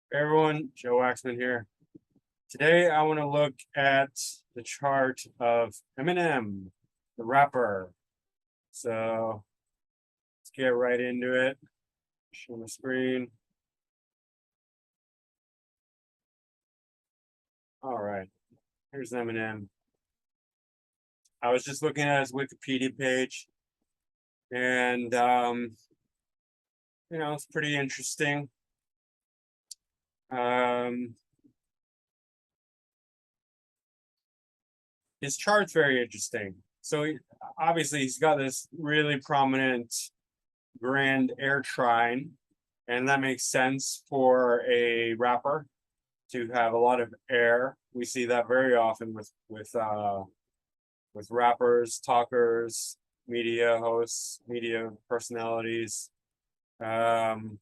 Hey everyone, Joe Waxman here. Today I want to look at the chart of Eminem, the rapper. So let's get right into it. Show the screen. All right, here's Eminem. I was just looking at his Wikipedia page, and it's pretty interesting. Um, his chart's very interesting. So obviously he's got this really prominent grand air trine, and that makes sense for a rapper to have a lot of air. We see that very often with rappers, talkers, media hosts, media personalities. Um,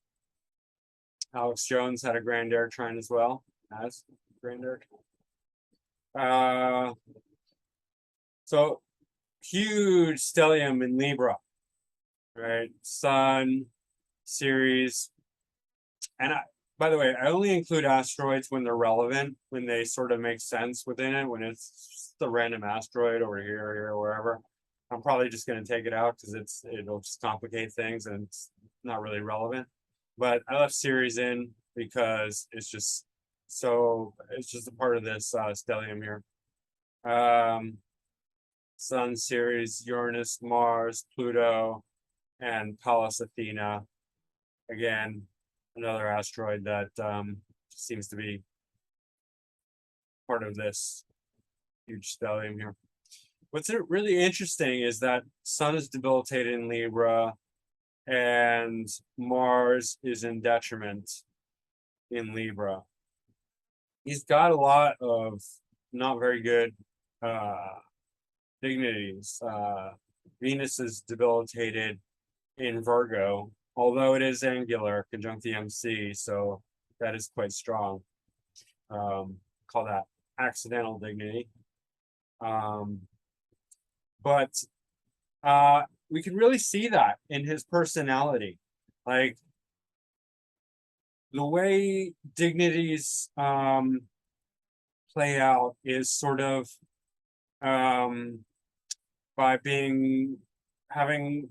Alex Jones had a grand air trine as well as grand air. Uh, so huge stellium in Libra, right? Sun, Ceres, and by the way, I only include asteroids when they're relevant, when they sort of make sense within it. When it's just a random asteroid over here, or wherever, I'm probably just going to take it out because it'll just complicate things and it's not really relevant. But I left Ceres in because it's just a part of this stellium here. Sun, Ceres, Uranus, Mars, Pluto, and Pallas Athena. Again, another asteroid that seems to be part of this huge stellium here. What's really interesting is that Sun is debilitated in Libra and Mars is in detriment in Libra. He's got a lot of not very good dignities. Venus is debilitated in Virgo, although it is angular, conjunct the MC, so that is quite strong. Call that accidental dignity. But we can really see that in his personality. Like the way dignities play out is sort of by having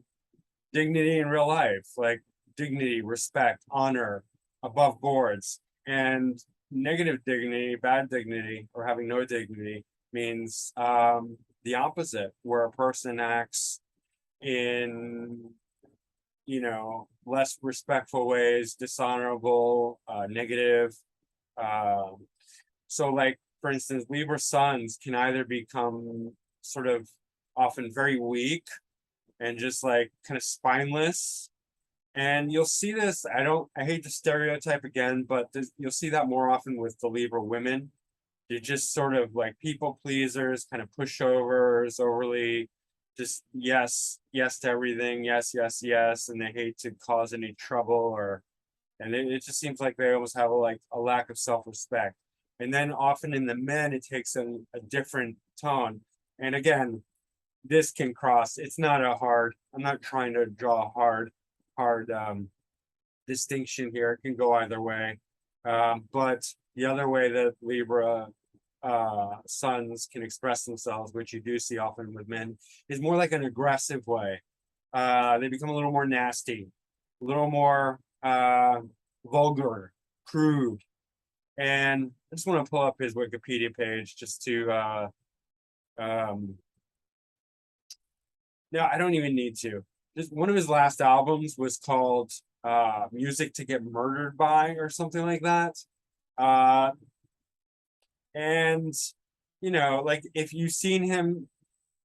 dignity in real life, like dignity, respect, honor, above boards, and negative dignity, bad dignity, or having no dignity means the opposite, where a person acts in less respectful ways, dishonorable, negative. So like for instance, Libra suns can either become sort of often very weak and just like kind of spineless. And you'll see this, I hate to stereotype again, but you'll see that more often with the Libra women. They're just sort of like people pleasers, kind of pushovers, overly just yes to everything, yes, and they hate to cause any trouble and it just seems like they almost have a lack of self-respect. And then often in the men, it takes a different tone. And again, this can cross. It's not I'm not trying to draw a hard distinction here. It can go either way. But the other way that Libra sons can express themselves, which you do see often with men, is more like an aggressive way. They become a little more nasty, a little more vulgar, crude. And I just want to pull up his Wikipedia page just to no, I don't even need to. Just one of his last albums was called Music to Get Murdered By or something like that. And like if you've seen him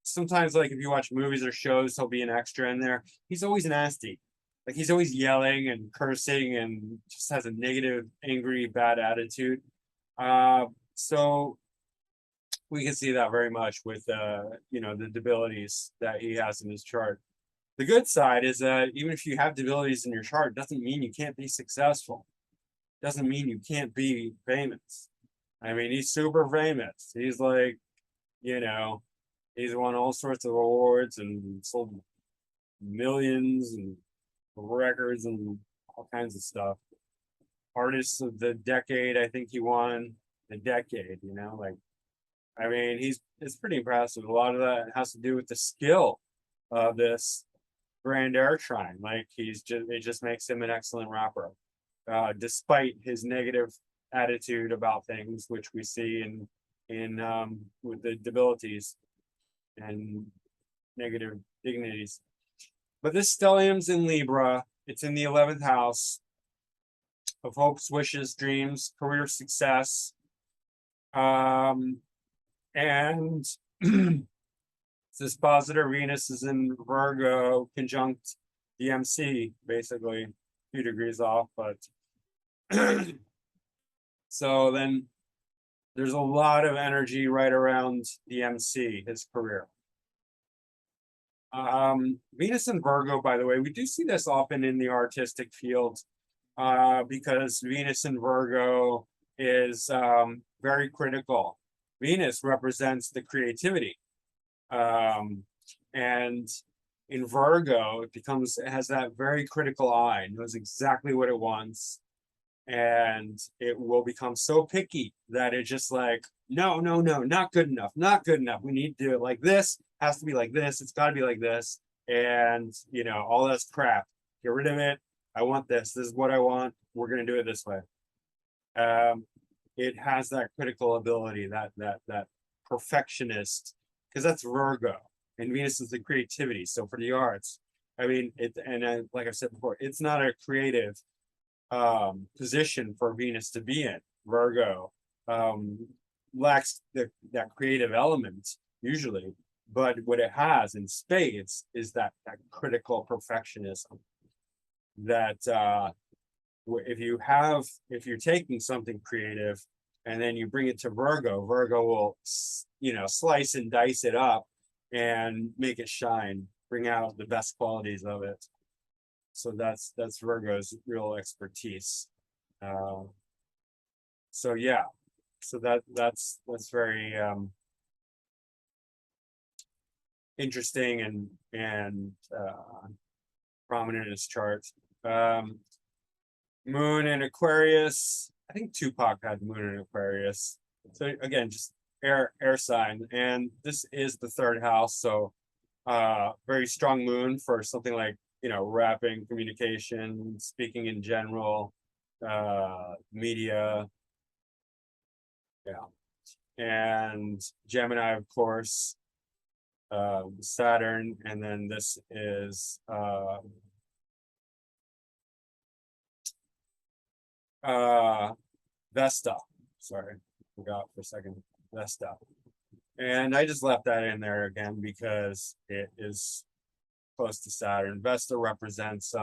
sometimes, like if you watch movies or shows, he'll be an extra in there. He's always nasty. Like he's always yelling and cursing and just has a negative, angry, bad attitude. So we can see that very much with the debilities that he has in his chart. The good side is that even if you have debilities in your chart, doesn't mean you can't be successful. Doesn't mean you can't be famous. I mean, he's super famous. He's like, he's won all sorts of awards and sold millions and records and all kinds of stuff. artist of the decade. I think he won the decade, you know, like, I mean, it's pretty impressive. A lot of that has to do with the skill of this grand air trine. Like it just makes him an excellent rapper, despite his negative attitude about things, which we see in with the debilities and negative dignities. But this stellium's in Libra. It's in the 11th house of hopes, wishes, dreams, career success. And this positive Venus is in Virgo conjunct the MC, basically, a few degrees off, but so then there's a lot of energy right around the MC, his career. Venus and Virgo, by the way, we do see this often in the artistic field, because Venus and Virgo is very critical. Venus represents the creativity. And in Virgo, it has that very critical eye, knows exactly what it wants. And it will become so picky that it's just like, no, no, no, not good enough, not good enough. We need to do it like this, has to be like this, it's got to be like this. And, you know, all that's crap. Get rid of it. I want this. This is what I want. We're going to do it this way. It has that critical ability, that perfectionist, because that's Virgo, and Venus is the creativity. So for the arts, I mean, like I said before, it's not a creative position for Venus to be in. Virgo lacks that creative element usually, but what it has in spades is that critical perfectionism. That if you're taking something creative and then you bring it to Virgo, Virgo will, you know, slice and dice it up and make it shine, bring out the best qualities of it. So that's Virgo's real expertise. So yeah, so that's very interesting and prominent in his chart. Moon in Aquarius. I think Tupac had Moon in Aquarius. So again, just air sign, and this is the third house. So very strong moon for something like, you know, rapping, communication, speaking in general, media. Yeah. And Gemini, of course, Saturn, and then this is Vesta. Sorry, forgot for a second. Vesta. And I just left that in there again because it is close to Saturn. Vesta represents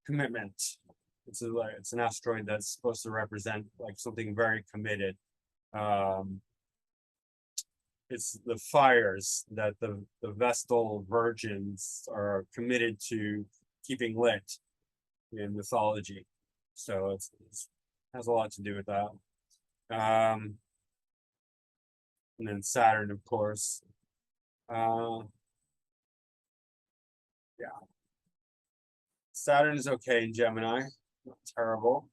commitment. It's an asteroid that's supposed to represent like something very committed. It's the fires that the Vestal virgins are committed to keeping lit in mythology. So it has a lot to do with that. And then Saturn, of course. Yeah. Saturn is okay in Gemini, not terrible.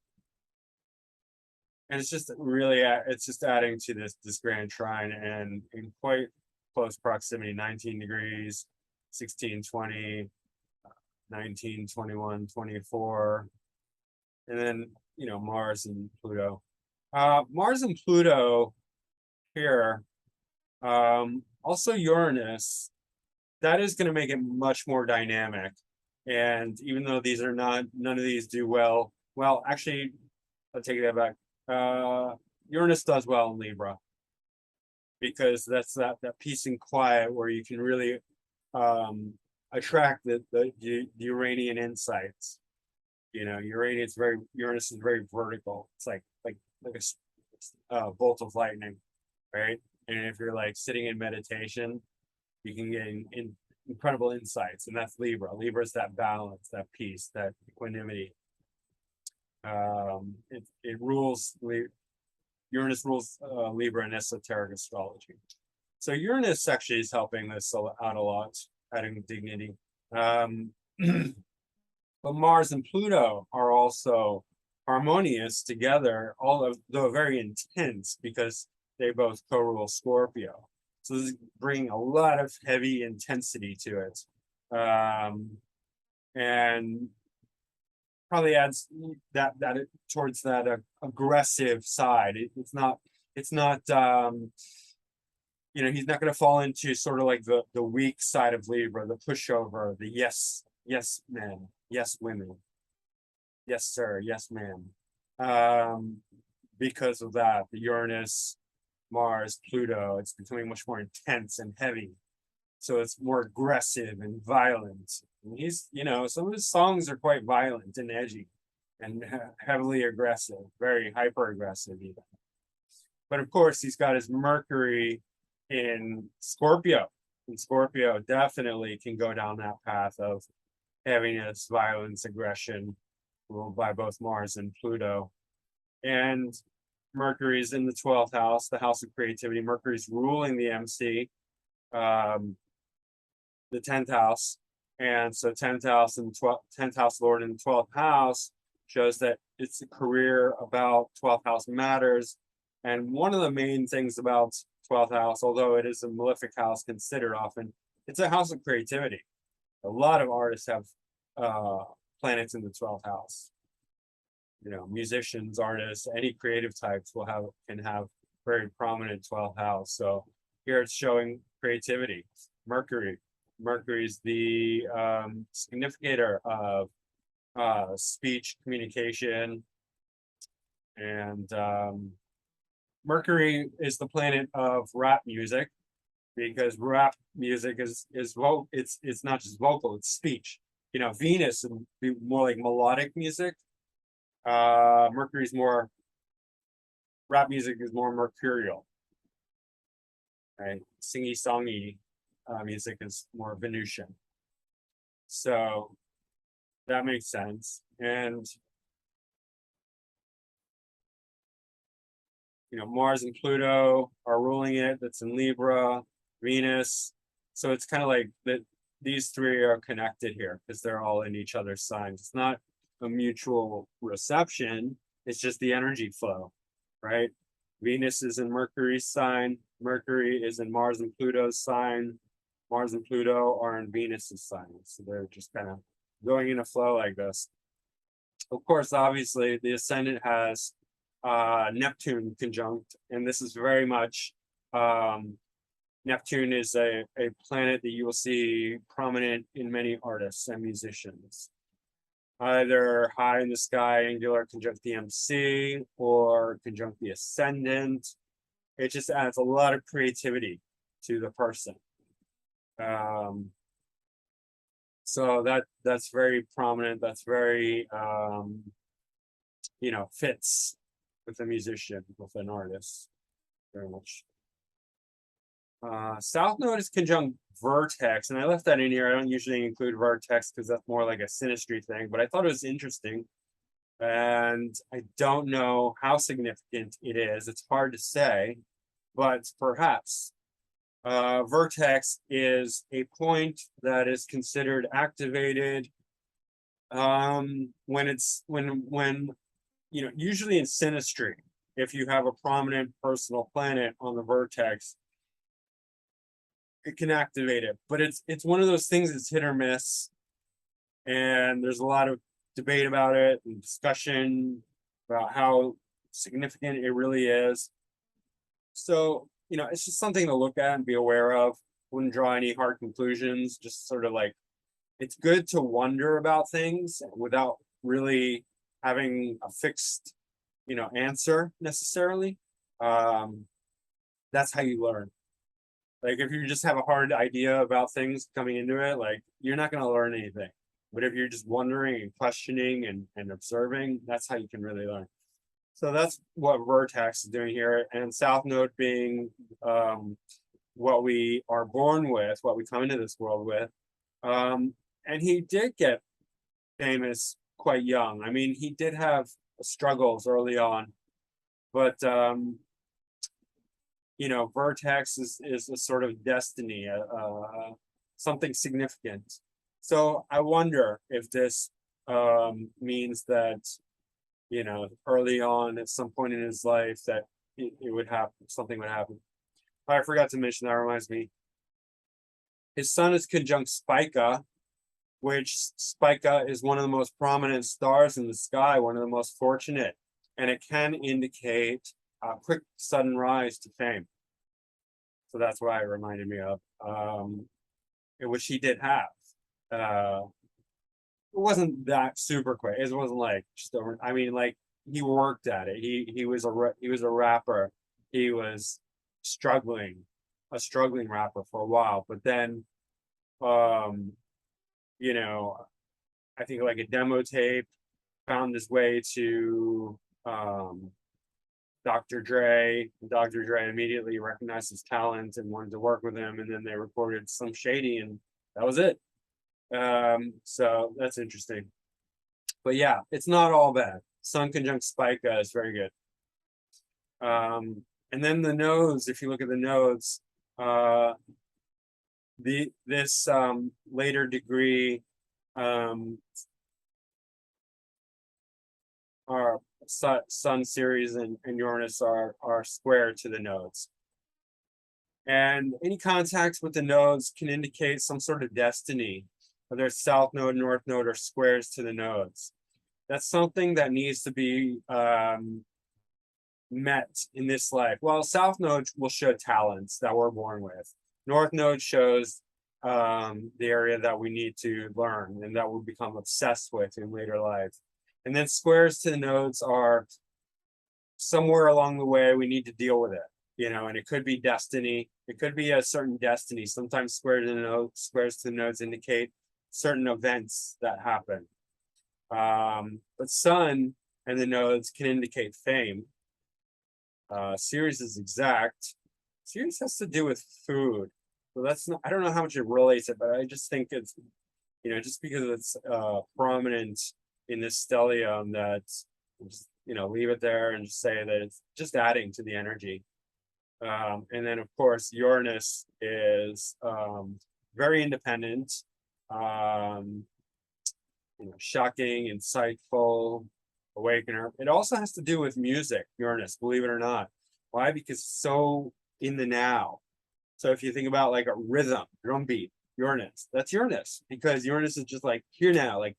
And it's just really, it's just adding to this grand trine, and in quite close proximity, 19 degrees, 16, 20, 19, 21, 24. And then, you know, Mars and Pluto. Mars and Pluto here. Also Uranus, that is going to make it much more dynamic. And even though these are none of these do well. Well, actually, I'll take that back. Uranus does well in Libra, because that's that peace and quiet where you can really attract the Uranian insights. You know, Uranus is very vertical. It's like a bolt of lightning, right? And if you're like sitting in meditation, you can get incredible insights, and that's Libra. Libra is that balance, that peace, that equanimity. It rules. Uranus rules Libra in esoteric astrology. So Uranus actually is helping this out a lot, adding dignity. But Mars and Pluto are also harmonious together, although very intense because they both co-rule Scorpio. So this is bringing a lot of heavy intensity to it. And probably adds that towards that aggressive side. It's not he's not going to fall into sort of like the weak side of Libra, the pushover, the yes men, yes women, yes sir, yes ma'am. Because of that, the Uranus, Mars, Pluto, it's becoming much more intense and heavy. So it's more aggressive and violent. And he's, some of his songs are quite violent and edgy and heavily aggressive, very hyper aggressive even. But of course, he's got his Mercury in Scorpio. And Scorpio definitely can go down that path of heaviness, violence, aggression, ruled by both Mars and Pluto. And Mercury's in the 12th house, the house of creativity. Mercury's ruling the MC, the 10th house. And so 10th house and 10th house Lord in the 12th house shows that it's a career about 12th house matters. And one of the main things about 12th house, although it is a malefic house considered often, it's a house of creativity. A lot of artists have planets in the 12th house. Musicians, artists, any creative types can have very prominent 12th house. So here it's showing creativity. Mercury's the significator of speech, communication, and Mercury is the planet of rap music, because rap music is it's not just vocal, it's speech. Venus would be more like melodic music. Mercury's more, rap music is more mercurial, right? Singy songy music is more Venusian. So that makes sense. And Mars and Pluto are ruling it. That's in Libra, Venus. So it's kind of like that. These three are connected here because they're all in each other's signs. It's not a mutual reception. It's just the energy flow, right? Venus is in Mercury's sign. Mercury is in Mars and Pluto's sign. Mars and Pluto are in Venus's sign. So they're just kind of going in a flow like this. Of course, obviously, the ascendant has Neptune conjunct, and this is very much Neptune is a planet that you will see prominent in many artists and musicians, either high in the sky, angular conjunct the MC, or conjunct the ascendant. It just adds a lot of creativity to the person. So that's very prominent. That's very fits with a musician, with an artist, very much. South Node is conjunct Vertex, and I left that in here. I don't usually include Vertex because that's more like a synastry thing, but I thought it was interesting. And I don't know how significant it is. It's hard to say, but perhaps. Vertex is a point that is considered activated when usually in synastry, if you have a prominent personal planet on the vertex, it can activate it. But it's one of those things that's hit or miss, and there's a lot of debate about it and discussion about how significant it really is. So it's just something to look at and be aware of. Wouldn't draw any hard conclusions, just sort of like, it's good to wonder about things without really having a fixed answer necessarily. That's how you learn. Like if you just have a hard idea about things coming into it, like you're not going to learn anything. But if you're just wondering and questioning and observing, that's how you can really learn. So that's what Vertex is doing here. And South Node being what we are born with, what we come into this world with. And he did get famous quite young. I mean, he did have struggles early on, but Vertex is a sort of destiny, something significant. So I wonder if this means that, you know, early on at some point in his life that it would happen, something would happen. I forgot to mention, that reminds me. His sun is conjunct Spica, which Spica is one of the most prominent stars in the sky, one of the most fortunate, and it can indicate a quick sudden rise to fame. So that's why it reminded me of, which he did have. It wasn't that super quick. It wasn't like just over. I mean, like he worked at it. He was a rapper. He was struggling, a struggling rapper for a while. But then, you know, I think like a demo tape found his way to Dr. Dre. Dr. Dre immediately recognized his talent and wanted to work with him. And then they recorded Some Shady, and that was it. So that's interesting. But yeah, it's not all bad. Sun conjunct Spica is very good. And then the nodes, if you look at the nodes, this later degree our Sun, Ceres, and Uranus are square to the nodes. And any contacts with the nodes can indicate some sort of destiny, whether it's south node, north node, or squares to the nodes. That's something that needs to be met in this life. Well, south node will show talents that we're born with. North node shows the area that we need to learn and that we'll become obsessed with in later life. And then squares to the nodes are somewhere along the way we need to deal with it, you know, and it could be destiny. It could be a certain destiny. Sometimes squares to the nodes indicate certain events that happen. But sun and the nodes can indicate fame. Ceres is exact. Ceres has to do with food. So that's not, I don't know how much it relates it, but I just think it's, you know, just because it's prominent in this stellium, that, you know, leave it there and just say that it's just adding to the energy. And then of course, Uranus is very independent, you know, shocking, insightful, awakener. It also has to do with music, Uranus, believe it or not. Why? Because it's so in the now. So if you think about like a rhythm, drum beat, Uranus, that's Uranus, because Uranus is just like here now, like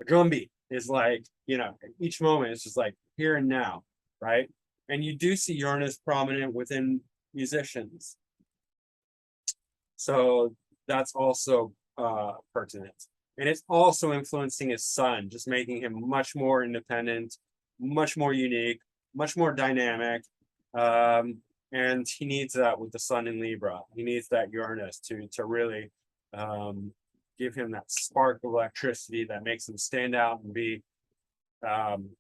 a drum beat is like, you know, each moment is just like here and now, right? And you do see Uranus prominent within musicians. So that's also pertinent. And it's also influencing his sun, just making him much more independent, much more unique, much more dynamic. And he needs that with the sun in Libra. He needs that Uranus to really give him that spark of electricity that makes him stand out and be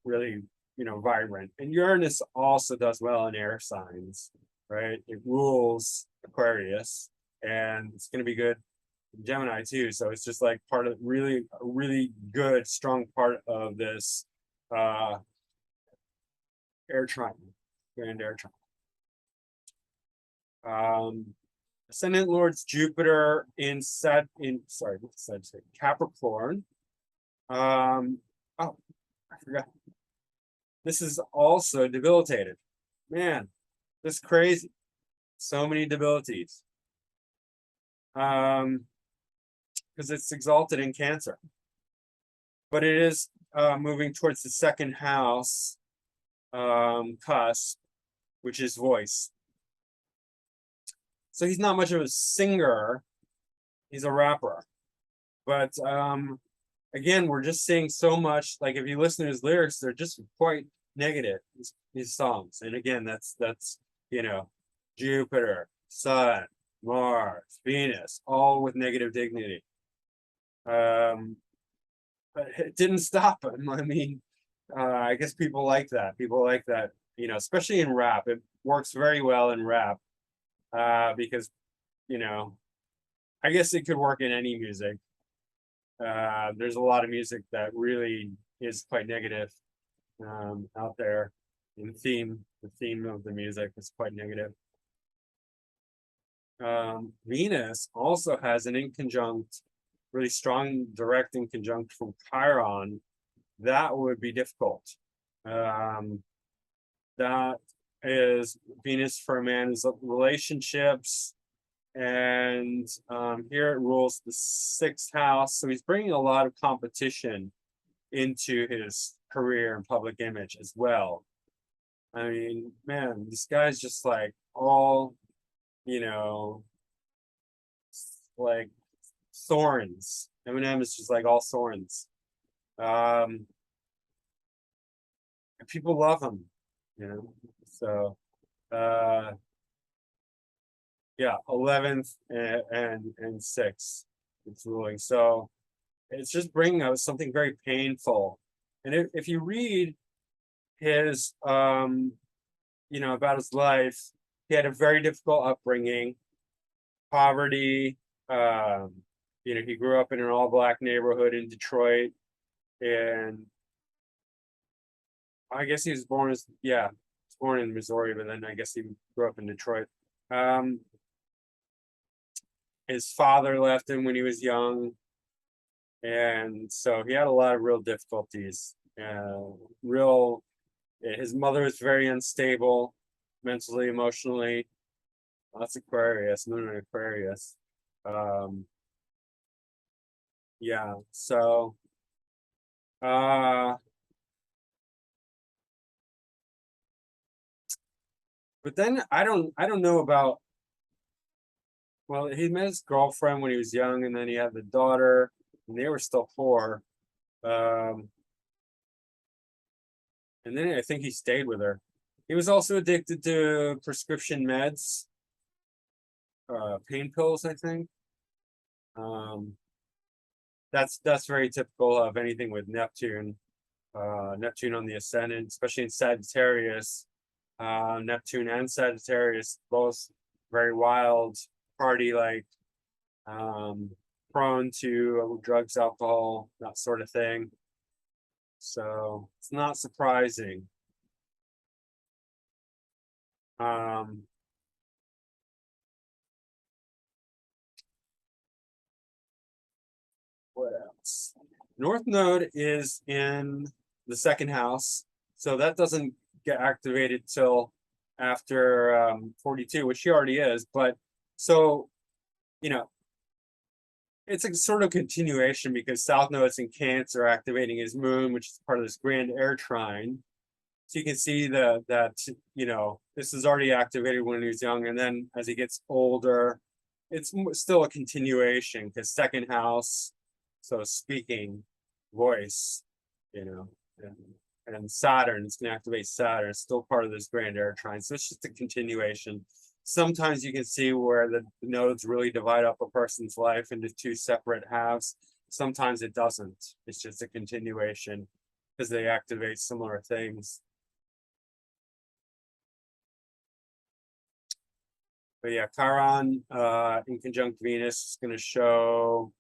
really, you know, vibrant. And Uranus also does well in air signs, right? It rules Aquarius, and it's going to be good in Gemini too. So it's just like part of really, a really good, strong part of this air triangle, grand air triangle. Ascendant Lord's Jupiter in Capricorn. Oh, I forgot. This is also debilitated. Man, this is crazy. So many debilities. Because it's exalted in Cancer. But it is moving towards the second house cusp, which is voice. So he's not much of a singer, he's a rapper. But again, we're just seeing so much, like if you listen to his lyrics, they're just quite negative, his songs. And again, that's you know, Jupiter, Sun, Mars, Venus, all with negative dignity. But it didn't stop him. I mean, I guess people like that. People like that, you know, especially in rap. It works very well in rap. Because, you know, I guess it could work in any music. There's a lot of music that really is quite negative out there. In the theme of the music is quite negative. Venus also has an inconjunct really strong direct in conjunct from Chiron, that would be difficult. That is Venus for a man is relationships, and here it rules the sixth house, so he's bringing a lot of competition into his career and public image as well. I mean, man, this guy's just like all, you know, like thorns. Eminem is just like all thorns. And people love him, you know. So yeah, 11th and 6th it's ruling. So it's just bringing us something very painful. And if you read his you know, about his life, he had a very difficult upbringing, poverty. You know, he grew up in an all-black neighborhood in Detroit, and I guess he was born as, yeah, he was born in Missouri, but then I guess he grew up in Detroit. His father left him when he was young, and so he had a lot of real difficulties. His mother was very unstable, mentally, emotionally. That's Aquarius, Moon in Aquarius. Yeah, so but then I don't know about, well, he met his girlfriend when he was young, and then he had the daughter, and they were still poor. And then I think he stayed with her. He was also addicted to prescription meds, pain pills, I think. That's very typical of anything with Neptune. Neptune on the ascendant, especially in Sagittarius. Neptune and Sagittarius, both very wild, party like, prone to drugs, alcohol, that sort of thing. So it's not surprising. What else? North Node is in the second house, so that doesn't get activated till after 42, which she already is. But so, you know, it's a sort of continuation because South Node's in Cancer activating his moon, which is part of this grand air trine. So you can see that, you know, this is already activated when he was young, and then as he gets older, it's still a continuation because second house, so speaking, voice, you know, and Saturn is going to activate Saturn. It's still part of this grand air trine, so it's just a continuation. Sometimes you can see where the nodes really divide up a person's life into two separate halves. Sometimes it doesn't. It's just a continuation because they activate similar things. But yeah, Chiron in conjunct Venus is going to show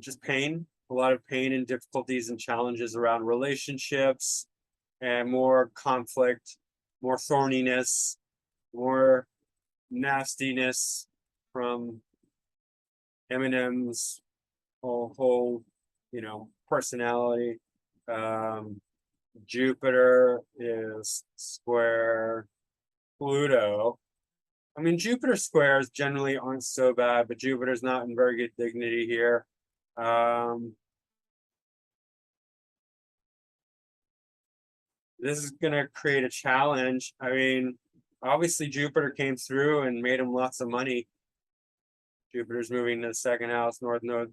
just pain, a lot of pain and difficulties and challenges around relationships, and more conflict, more thorniness, more nastiness from Eminem's whole, you know, personality. Jupiter is square Pluto. I mean, Jupiter squares generally aren't so bad, but Jupiter's not in very good dignity here. This is going to create a challenge. I mean, obviously Jupiter came through and made him lots of money. Jupiter's moving to the second house, North Node.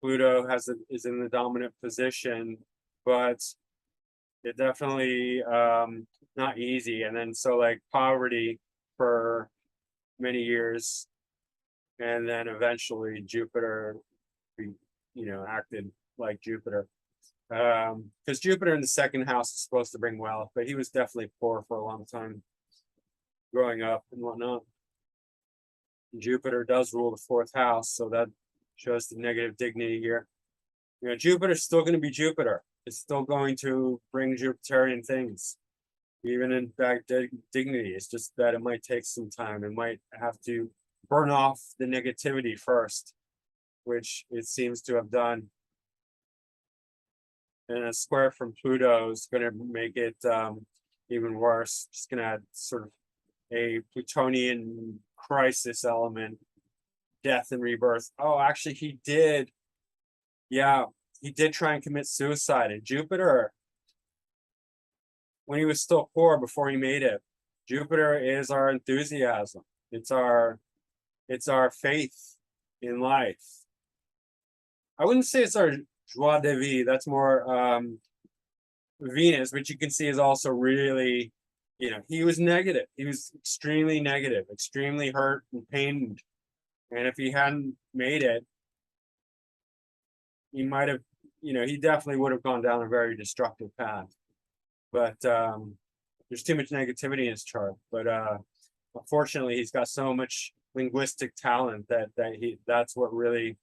Pluto is in the dominant position, but it definitely not easy. And then so like poverty for many years, and then eventually Jupiter, you know, acted like Jupiter. Because Jupiter in the second house is supposed to bring wealth, but he was definitely poor for a long time growing up and whatnot. Jupiter does rule the fourth house, so that shows the negative dignity here. You know, Jupiter's still going to be Jupiter. It's still going to bring Jupiterian things, even in bad dignity. It's just that it might take some time. It might have to burn off the negativity first, which it seems to have done. And a square from Pluto is going to make it even worse. Just going to add sort of a Plutonian crisis element, death and rebirth. Oh, actually, he did. Yeah, he did try and commit suicide. And Jupiter, when he was still poor, before he made it, Jupiter is our enthusiasm. It's our faith in life. I wouldn't say it's our joie de vivre. That's more Venus, which you can see is also really, he was negative. He was extremely negative, extremely hurt and pained. And if he hadn't made it, he might have, he definitely would have gone down a very destructive path. But there's too much negativity in his chart. But unfortunately, he's got so much linguistic talent that's what really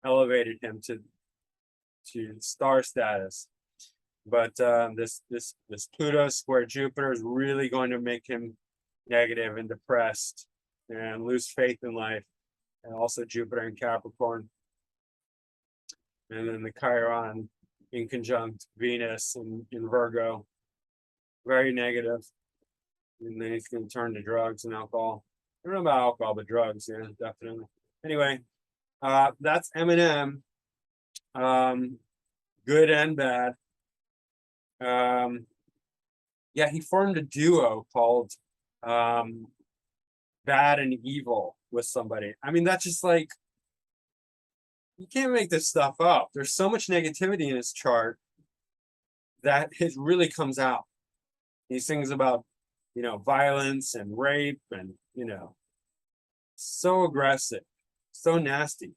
elevated him to star status. But this Pluto square Jupiter is really going to make him negative and depressed and lose faith in life. And also Jupiter in Capricorn. And then the Chiron in conjunct Venus in Virgo. Very negative. And then he's going to turn to drugs and alcohol. I don't know about alcohol, but drugs, yeah, definitely. Anyway, that's Eminem. Good and bad. Yeah, he formed a duo called Bad and Evil with somebody. I mean, that's just like, you can't make this stuff up. There's so much negativity in his chart that it really comes out. He sings about, violence and rape and, so aggressive, so nasty,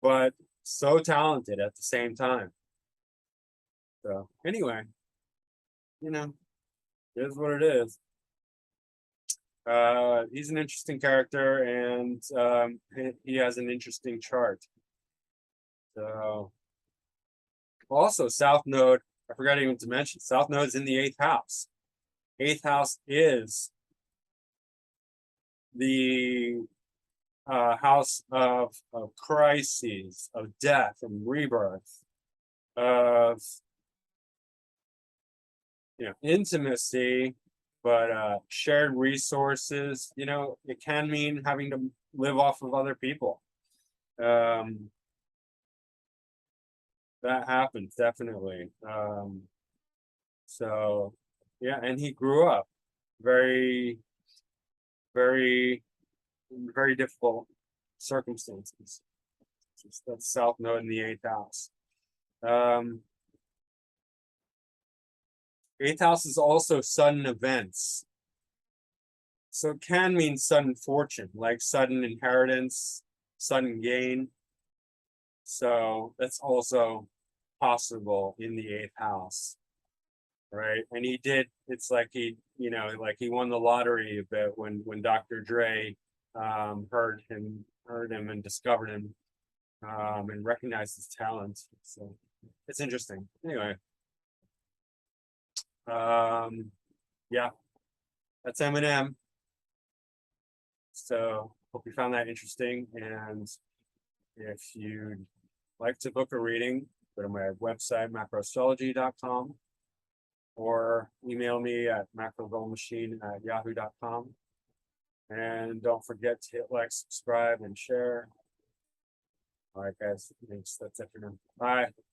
but so talented at the same time. So anyway, it is what it is. He's an interesting character, and he has an interesting chart. So also South Node, I forgot even to mention, South Node is in the 8th house. 8th house is the house of crises, of death and rebirth, of intimacy, but shared resources. It can mean having to live off of other people. That happens definitely. So yeah, and he grew up very, very, very difficult circumstances. That's South Node in the 8th house. 8th house is also sudden events. So it can mean sudden fortune, like sudden inheritance, sudden gain. So that's also possible in the 8th house, right? And it's like he won the lottery a bit when Dr. Dre heard him and discovered him and recognized his talent. So it's interesting. Anyway. Yeah, that's Eminem. So hope you found that interesting. And if you'd like to book a reading, go to my website, macroastrology.com, or email me at macrogoldmachine@yahoo.com. And don't forget to hit like, subscribe, and share. All right, guys. Thanks. That's it for now. Bye.